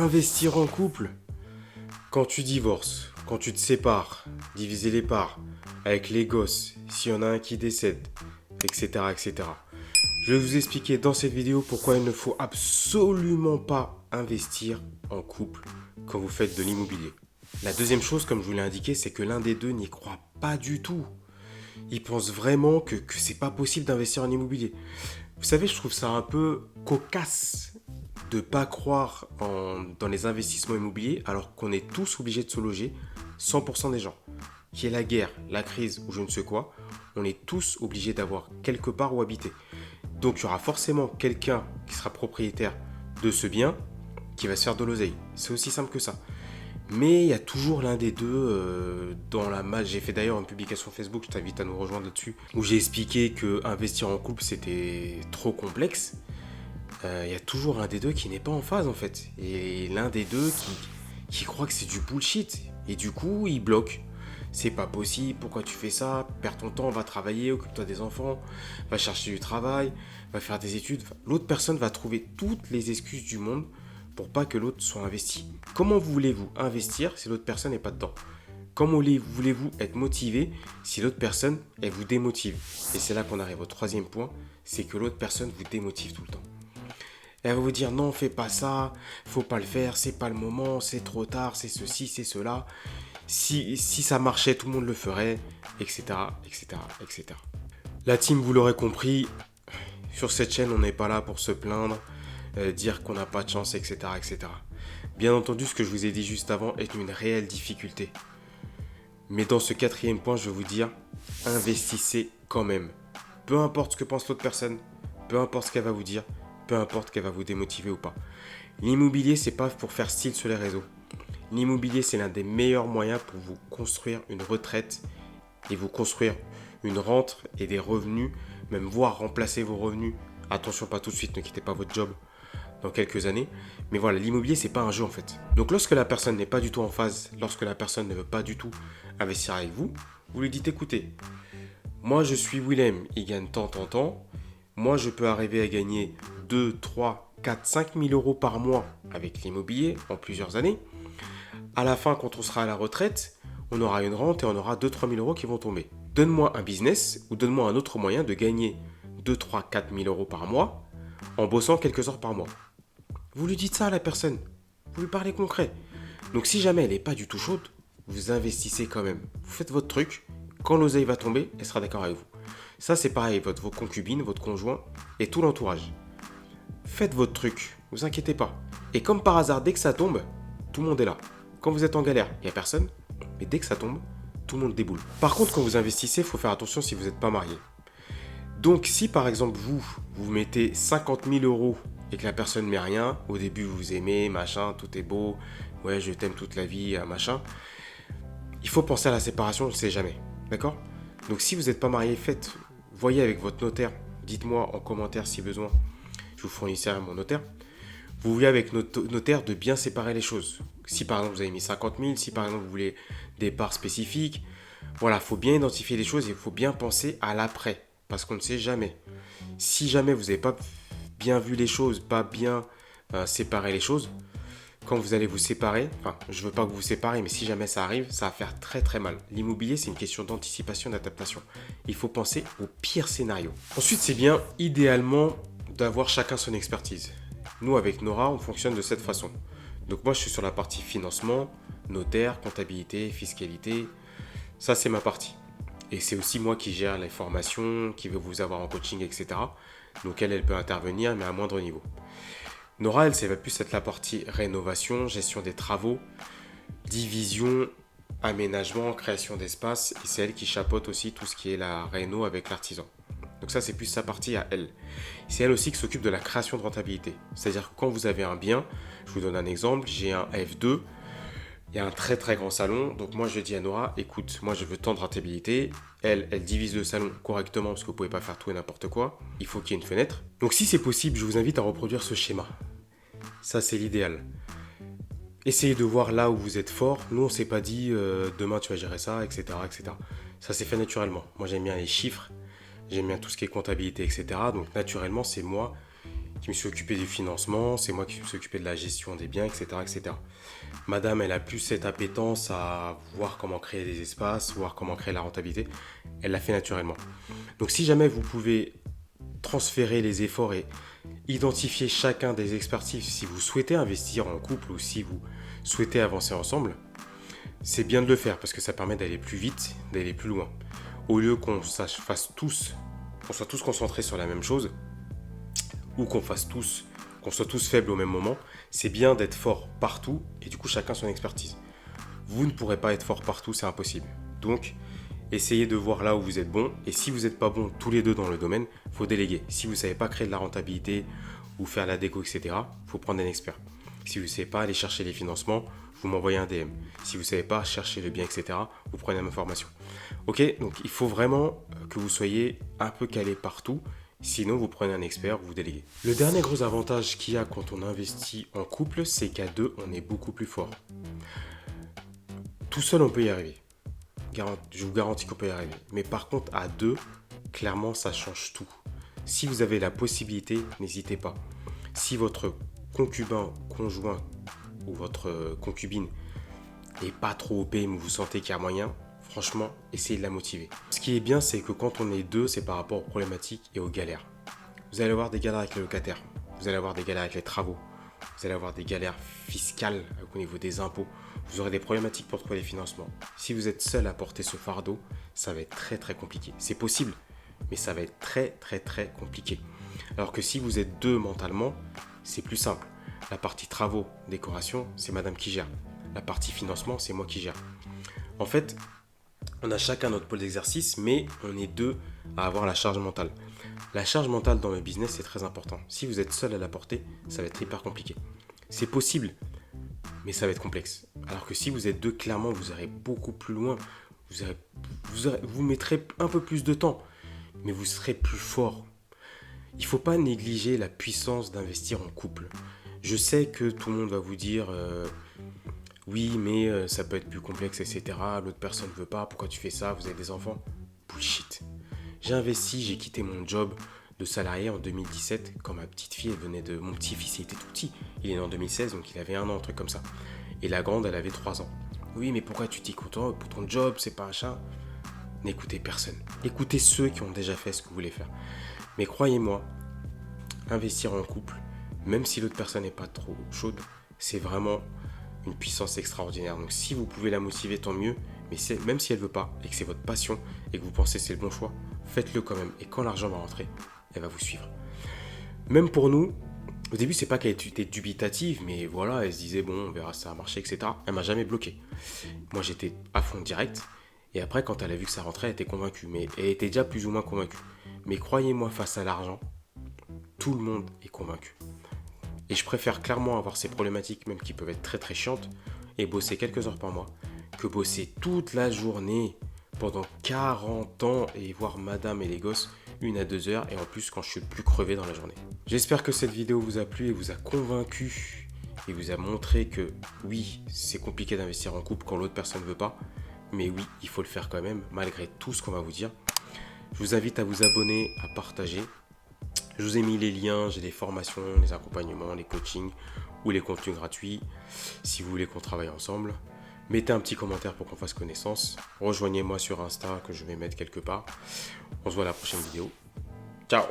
Investir en couple, quand tu divorces, quand tu te sépares, diviser les parts, avec les gosses, s'il y en a un qui décède, etc., etc. Je vais vous expliquer dans cette vidéo pourquoi il ne faut absolument pas investir en couple quand vous faites de l'immobilier. La deuxième chose, comme je vous l'ai indiqué, c'est que l'un des deux n'y croit pas du tout. Il pense vraiment que c'est pas possible d'investir en immobilier. Vous savez, je trouve ça un peu cocasse de ne pas croire dans les investissements immobiliers alors qu'on est tous obligés de se loger, 100% des gens. Qu'il y ait la guerre, la crise ou je ne sais quoi, on est tous obligés d'avoir quelque part où habiter. Donc il y aura forcément quelqu'un qui sera propriétaire de ce bien qui va se faire de l'oseille. C'est aussi simple que ça. Mais il y a toujours l'un des deux dans la masse. J'ai fait d'ailleurs une publication Facebook, je t'invite à nous rejoindre là-dessus, où j'ai expliqué que investir en couple c'était trop complexe. Il y a toujours un des deux qui n'est pas en phase en fait. Et l'un des deux qui croit que c'est du bullshit. Et du coup, il bloque. C'est pas possible, pourquoi tu fais ça? Perds ton temps, va travailler, occupe-toi des enfants, va chercher du travail, va faire des études. L'autre personne va trouver toutes les excuses du monde pour pas que l'autre soit investi. Comment voulez-vous investir si l'autre personne n'est pas dedans? Comment voulez-vous être motivé si l'autre personne, elle vous démotive? Et c'est là qu'on arrive au troisième point, c'est que l'autre personne vous démotive tout le temps. Elle va vous dire non, fais pas ça, faut pas le faire, c'est pas le moment, c'est trop tard, c'est ceci, c'est cela. Si ça marchait, tout le monde le ferait, etc., etc., etc. La team, vous l'aurez compris, sur cette chaîne, on n'est pas là pour se plaindre, dire qu'on n'a pas de chance, etc., etc. Bien entendu, ce que je vous ai dit juste avant est une réelle difficulté. Mais dans ce quatrième point, je vais vous dire, investissez quand même. Peu importe ce que pense l'autre personne, peu importe ce qu'elle va vous dire, peu importe qu'elle va vous démotiver ou pas. L'immobilier, c'est pas pour faire style sur les réseaux. L'immobilier, c'est l'un des meilleurs moyens pour vous construire une retraite et vous construire une rente et des revenus, même voire remplacer vos revenus. Attention, pas tout de suite, ne quittez pas votre job dans quelques années. Mais voilà, l'immobilier, c'est pas un jeu en fait. Donc lorsque la personne n'est pas du tout en phase, lorsque la personne ne veut pas du tout investir avec vous, vous lui dites écoutez, moi je suis Willem, il gagne tant. Moi je peux arriver à gagner 2, 3, 4, 5 000 euros par mois avec l'immobilier en plusieurs années. À la fin, quand on sera à la retraite, on aura une rente et on aura 2-3 000 euros qui vont tomber. Donne-moi un business ou donne-moi un autre moyen de gagner 2, 3, 4 000 euros par mois en bossant quelques heures par mois. Vous lui dites ça à la personne. Vous lui parlez concret. Donc si jamais elle n'est pas du tout chaude, vous investissez quand même. Vous faites votre truc. Quand l'oseille va tomber, elle sera d'accord avec vous. Ça, c'est pareil, vos concubines, votre conjoint et tout l'entourage. Faites votre truc. Vous inquiétez pas. Et comme par hasard, dès que ça tombe, tout le monde est là. Quand vous êtes en galère, il n'y a personne. Mais dès que ça tombe, tout le monde déboule. Par contre, quand vous investissez, il faut faire attention si vous n'êtes pas marié. Donc, si par exemple, vous mettez 50 000 euros et que la personne ne met rien, au début, vous vous aimez, machin, tout est beau, ouais, je t'aime toute la vie, machin, il faut penser à la séparation, on ne sait jamais. D'accord? Donc, si vous n'êtes pas marié, voyez avec votre notaire. Dites-moi en commentaire si besoin. Je vous fournisserai mon notaire. Vous voulez avec notre notaire de bien séparer les choses. Si par exemple vous avez mis 50 000, si par exemple vous voulez des parts spécifiques, voilà, il faut bien identifier les choses et il faut bien penser à l'après, parce qu'on ne sait jamais. Si jamais vous n'avez pas bien vu les choses, pas bien séparé les choses, quand vous allez vous séparer, enfin je ne veux pas que vous vous séparez, mais si jamais ça arrive, ça va faire très très mal. L'immobilier, c'est une question d'anticipation, d'adaptation. Il faut penser au pire scénario. Ensuite, c'est bien idéalement d'avoir chacun son expertise. Nous, avec Nora, on fonctionne de cette façon. Donc moi, je suis sur la partie financement, notaire, comptabilité, fiscalité. Ça, c'est ma partie. Et c'est aussi moi qui gère les formations, qui veut vous avoir en coaching, etc. Donc elle peut intervenir, mais à moindre niveau. Nora, elle, ça va plus être la partie rénovation, gestion des travaux, division, aménagement, création d'espace. Et c'est elle qui chapeaute aussi tout ce qui est la réno avec l'artisan. Donc ça, c'est plus sa partie à elle. C'est elle aussi qui s'occupe de la création de rentabilité. C'est-à-dire que quand vous avez un bien, je vous donne un exemple, j'ai un F2, il y a un très très grand salon, donc moi je dis à Nora, écoute, moi je veux tant de rentabilité, elle divise le salon correctement parce que vous ne pouvez pas faire tout et n'importe quoi, il faut qu'il y ait une fenêtre. Donc si c'est possible, je vous invite à reproduire ce schéma. Ça c'est l'idéal. Essayez de voir là où vous êtes fort. Nous on ne s'est pas dit demain tu vas gérer ça, etc., etc. Ça s'est fait naturellement. Moi j'aime bien les chiffres. J'aime bien tout ce qui est comptabilité, etc. Donc naturellement, c'est moi qui me suis occupé du financement, c'est moi qui me suis occupé de la gestion des biens, etc., etc. Madame, elle a plus cette appétence à voir comment créer des espaces, voir comment créer la rentabilité. Elle l'a fait naturellement. Donc si jamais vous pouvez transférer les efforts et identifier chacun des expertises, si vous souhaitez investir en couple ou si vous souhaitez avancer ensemble, c'est bien de le faire parce que ça permet d'aller plus vite, d'aller plus loin. Au lieu qu'on soit tous concentrés sur la même chose, ou qu'on soit tous faibles au même moment, c'est bien d'être fort partout et du coup chacun son expertise. Vous ne pourrez pas être fort partout, c'est impossible. Donc, essayez de voir là où vous êtes bon et si vous n'êtes pas bon tous les deux dans le domaine, il faut déléguer. Si vous ne savez pas créer de la rentabilité ou faire la déco, etc., il faut prendre un expert. Si vous ne savez pas aller chercher les financements, vous m'envoyez un DM. Si vous ne savez pas chercher le bien, etc., vous prenez ma formation. Ok, donc il faut vraiment que vous soyez un peu calé partout. Sinon, vous prenez un expert, vous déléguez. Le dernier gros avantage qu'il y a quand on investit en couple, c'est qu'à deux, on est beaucoup plus fort. Tout seul, on peut y arriver. Je vous garantis qu'on peut y arriver. Mais par contre, à deux, clairement, ça change tout. Si vous avez la possibilité, n'hésitez pas. Si votre concubin, conjoint ou votre concubine n'est pas trop OP, mais vous sentez qu'il y a moyen, franchement, essayez de la motiver. Ce qui est bien, c'est que quand on est deux, c'est par rapport aux problématiques et aux galères. Vous allez avoir des galères avec les locataires, vous allez avoir des galères avec les travaux, vous allez avoir des galères fiscales au niveau des impôts, vous aurez des problématiques pour trouver les financements. Si vous êtes seul à porter ce fardeau, ça va être très très compliqué. C'est possible, mais ça va être très très très compliqué. Alors que si vous êtes deux mentalement, c'est plus simple. La partie travaux, décoration, c'est madame qui gère. La partie financement, c'est moi qui gère. En fait, on a chacun notre pôle d'exercice, mais on est deux à avoir la charge mentale. La charge mentale dans le business, c'est très important. Si vous êtes seul à la porter, ça va être hyper compliqué. C'est possible, mais ça va être complexe. Alors que si vous êtes deux, clairement, vous irez beaucoup plus loin. Vous mettrez un peu plus de temps, mais vous serez plus fort. Il ne faut pas négliger la puissance d'investir en couple. Je sais que tout le monde va vous dire oui, mais ça peut être plus complexe, etc. L'autre personne ne veut pas, pourquoi tu fais ça, vous avez des enfants? Bullshit. J'ai investi, j'ai quitté mon job de salarié en 2017 quand ma petite fille elle venait de... Mon petit-fils il était tout petit, il est né en 2016 donc il avait 1 an, un truc comme ça. Et la grande elle avait 3 ans. Oui mais pourquoi tu t'y contentes pour ton job, c'est pas un chat? N'écoutez personne. Écoutez ceux qui ont déjà fait ce que vous voulez faire. Mais croyez-moi, investir en couple, même si l'autre personne n'est pas trop chaude, c'est vraiment une puissance extraordinaire. Donc si vous pouvez la motiver, tant mieux. Mais même si elle ne veut pas et que c'est votre passion et que vous pensez que c'est le bon choix, faites-le quand même. Et quand l'argent va rentrer, elle va vous suivre. Même pour nous, au début, c'est pas qu'elle était dubitative, mais voilà, elle se disait bon, on verra si ça a marché, etc. Elle m'a jamais bloqué. Moi, j'étais à fond direct. Et après, quand elle a vu que ça rentrait, elle était convaincue. Mais elle était déjà plus ou moins convaincue. Mais croyez-moi, face à l'argent, tout le monde est convaincu. Et je préfère clairement avoir ces problématiques, même qui peuvent être très très chiantes, et bosser quelques heures par mois, que bosser toute la journée pendant 40 ans et voir madame et les gosses 1 à 2 heures, et en plus quand je suis le plus crevé dans la journée. J'espère que cette vidéo vous a plu et vous a convaincu et vous a montré que oui, c'est compliqué d'investir en couple quand l'autre personne ne veut pas, mais oui, il faut le faire quand même, malgré tout ce qu'on va vous dire. Je vous invite à vous abonner, à partager. Je vous ai mis les liens, j'ai des formations, les accompagnements, les coachings ou les contenus gratuits si vous voulez qu'on travaille ensemble. Mettez un petit commentaire pour qu'on fasse connaissance. Rejoignez-moi sur Insta que je vais mettre quelque part. On se voit à la prochaine vidéo. Ciao!